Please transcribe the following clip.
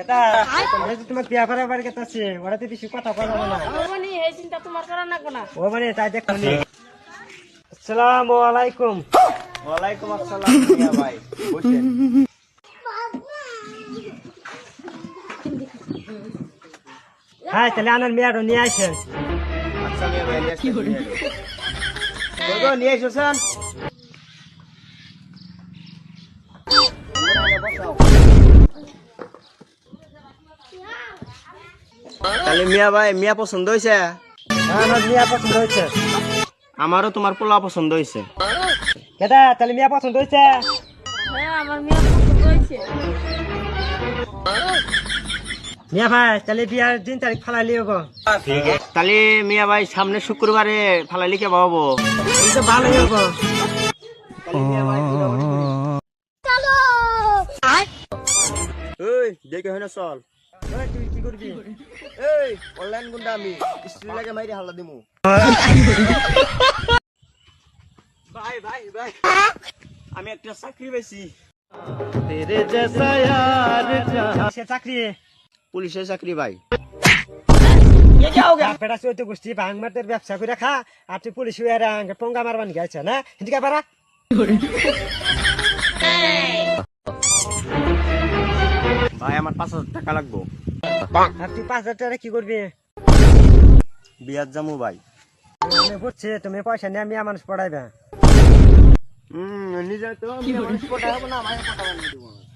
কেতা তোমার বিয়া করার বাড়ি কেতা আছে ওরাতে বেশি কথা কয় না ওমানি এই চিন্তা তোমার করা না কোনা ও মানে তাই দেখো আসসালামু আলাইকুম। ওয়ালাইকুম আসসালাম মিয়া ভাই বসেন। হ্যাঁ তাহলে আনার মেয়ারও নিয়ে আসেন। আচ্ছা মিয়া ভাই নিয়ে এসেছেন। তাহলে মিয়া ভাই মিয়া পছন্দ হয়েছে? হ্যাঁ আমার মেয়া পছন্দ হয়েছে। আমারও তোমার পোলা পছন্দ হয়েছে। কেতা তাহলে মেয়া পছন্দ হয়েছে? হ্যাঁ আমার মেয়ে পছন্দ হয়েছে। মিয়া ভাই তাহলে বিয়ার দিন তারিখ ফালাইলি গো। তাহলে মিয়া ভাই সামনে শুক্রবারে ফালাইলি কে বাবু? এই তো ভালোই হবো। এই দেখে হয় না চল। ওই, তুই কি করবি? এই অনলাইন গুন্ডা আমি স্ত্রী লাগে মাইরে হাল্লা দিমু। ভাই ভাই ভাই আমি একটা চাকরি পেয়েছি। সে চাকরি পুলিশের চাকরি ভাই। বেটা চৈতে গোষ্ঠী ভাঙ মাতের ব্যবসা করে খা আর তুই পুলিশ হয়ে পঙ্গা মারবানি গাইছে না হিন্দিকা পারা। ভাই আমার 5,000 টাকা লাগবো। আর তুই 5,000 টাকা কি করবি? বিয়ার জামু ভাই। আমি বুঝছি তুমি পয়সা নিয়ে আমি মানুষ পড়াইবে। নিজে তো মেয়ে মানুষ পটাবো না, ভাই পটাবো না।